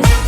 this.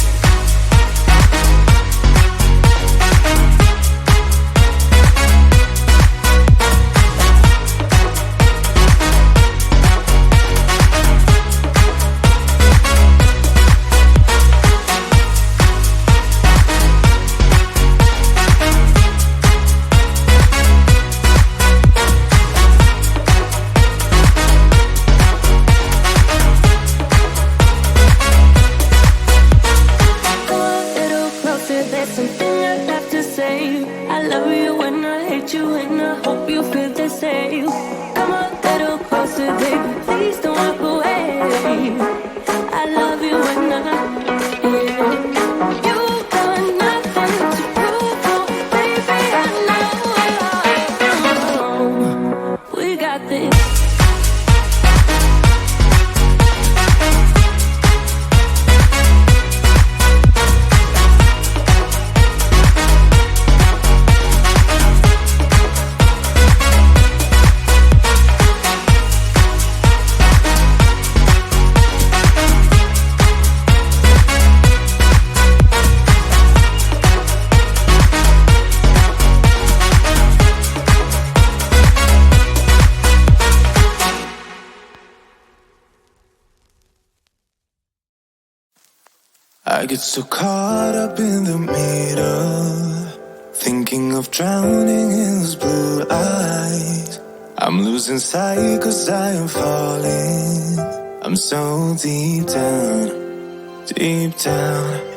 I get so caught up in the middle, thinking of drowning in those blue eyes. I'm losing sight 'cause I am falling. I'm so deep down,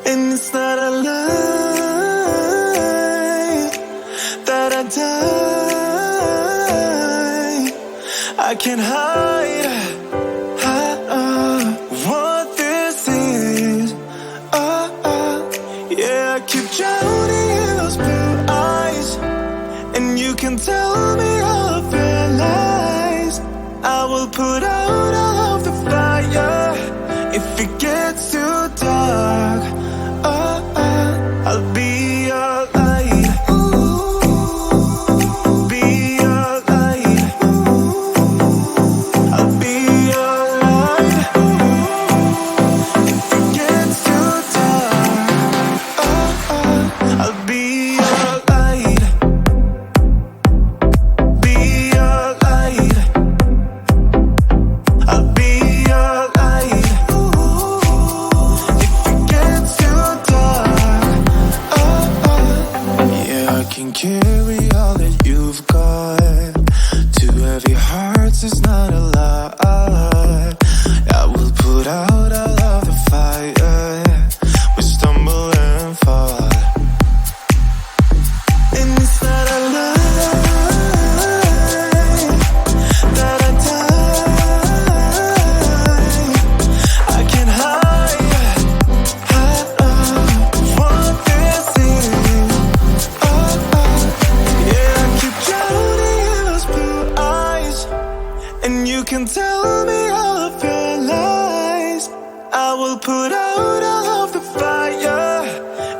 and it's not a lie that I die. I can't hide what this is. Yeah, I keep drowning in those blue eyes, and you can tell me all of your lies. I will put out all of the fire if it gets too dark. I'll be your light. Be your light. I'll be your light. If it gets too dark, I'll be your light. Be your light. I'll be your light. If it gets too dark, yeah, I can carry all that you've got. Two heavy hearts is not a lot. I will put out all of the fire. We stumble and fall, and it's not a lie that I die. I can't hide what this is. Yeah, I keep drowning in those blue eyes, and you can tell me all of your lies. I will put out all of the fire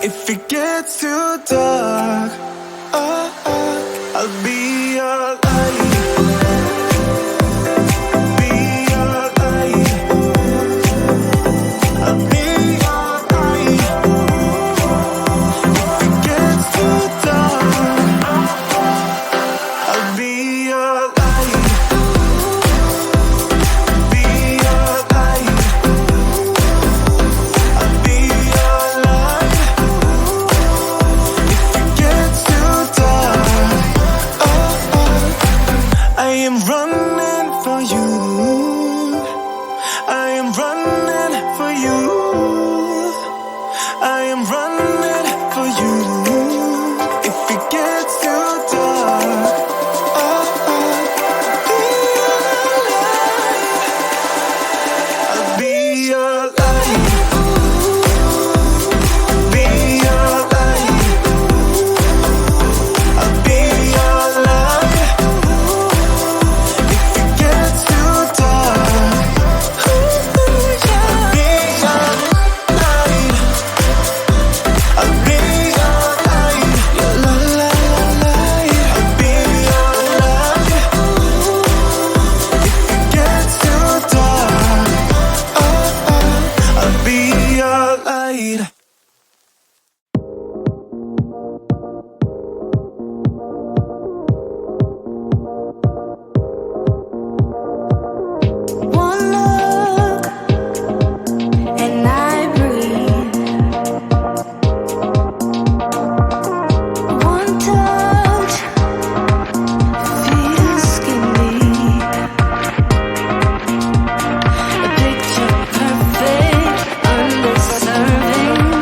if it gets too dark. I'll be your light. Be your light. I'll be your light. If it gets too dark, I'll be your light. Be your light. I'll be your light. need. One look and I breathe. One touch feels skin deep. A picture perfect, underserving.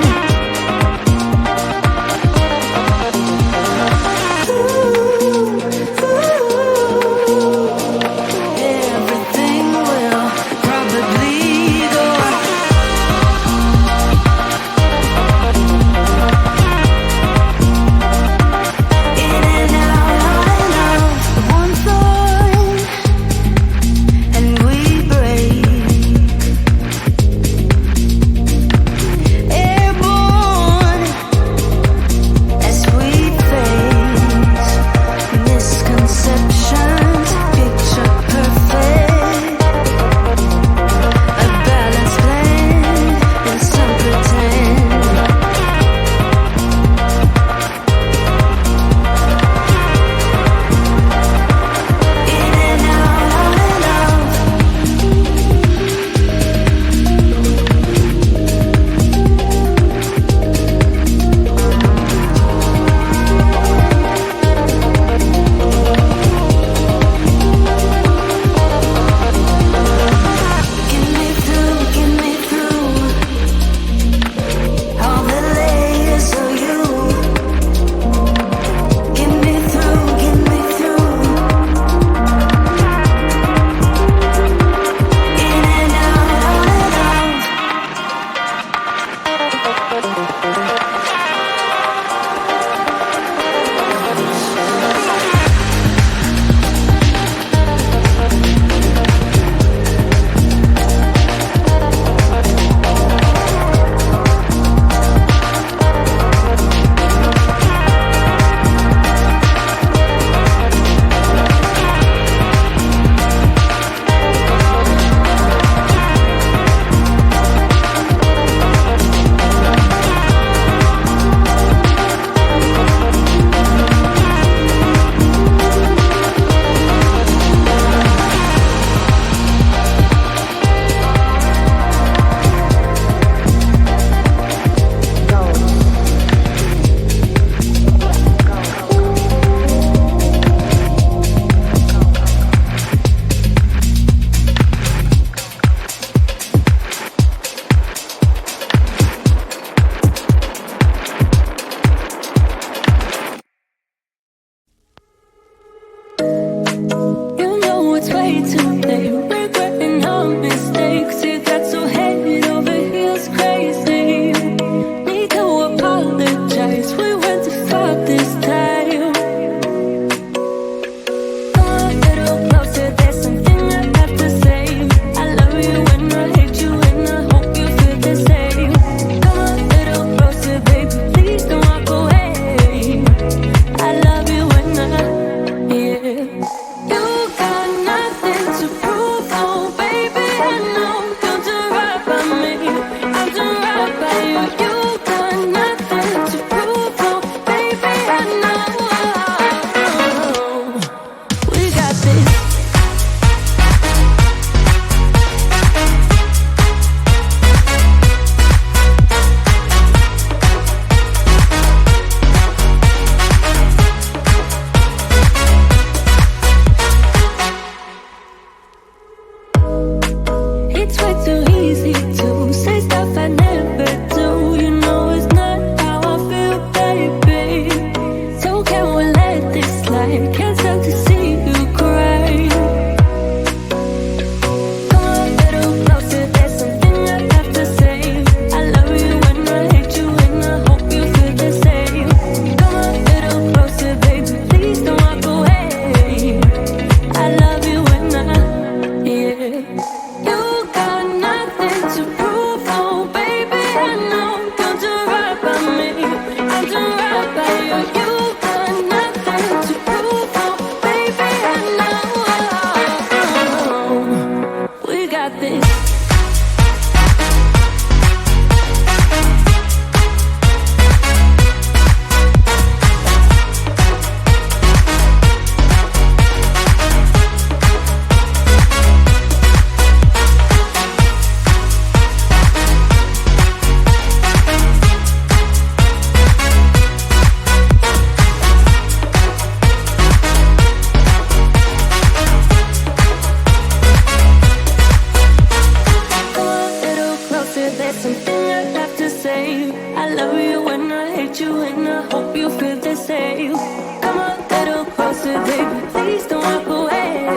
I love you and I hate you and I hope you feel the same. Come on, little closer, baby, please don't walk away.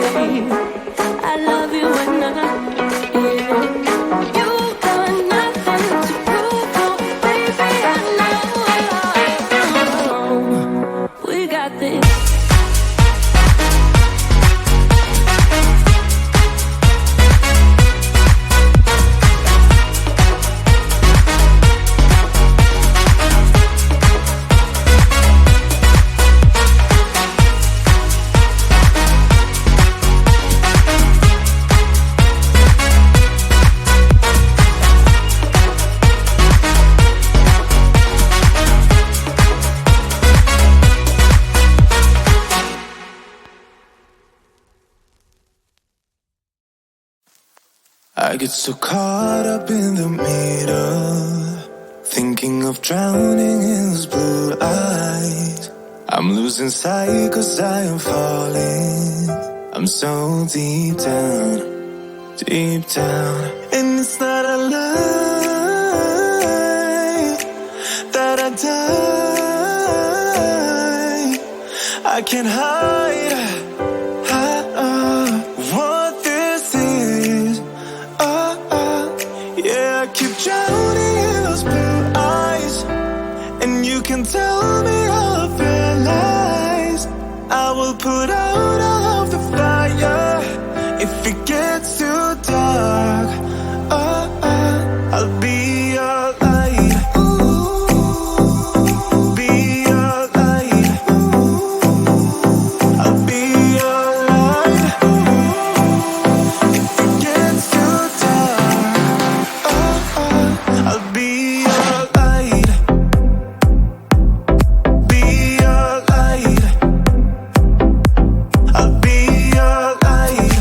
I love you and I, yeah. You got nothing to prove, oh, baby, I know. We got this. I get so caught up in the middle, thinking of drowning in those blue eyes. I'm losing sight 'cause I am falling. I'm so deep down, and it's not a lie that I die. I can't hide what this is. Yeah, I keep drowning in those blue eyes, and you can tell me all of your lies. I will put out all of the fire if it gets too dark. I'll be your light. Be your light. I'll be your light. If it gets too dark, I'll be your light. Be your light. I'll be your light.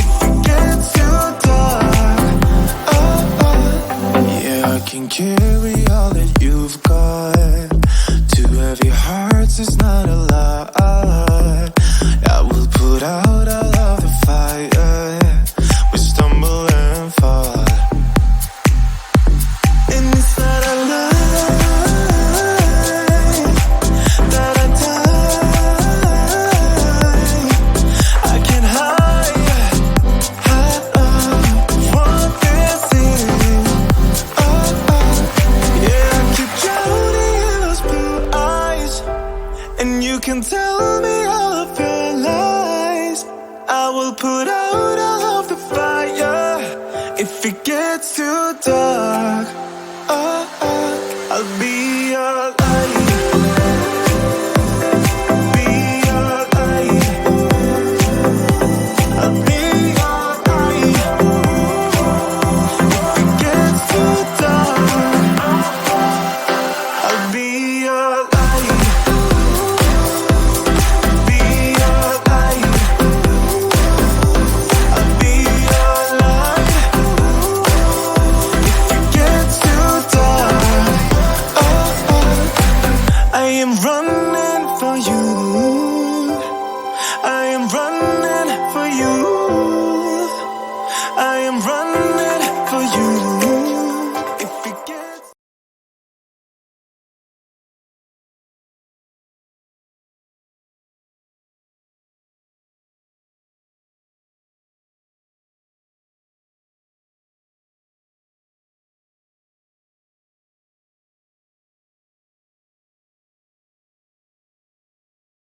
If it gets too dark, yeah, I can carry all that you've got. Two heavy hearts is not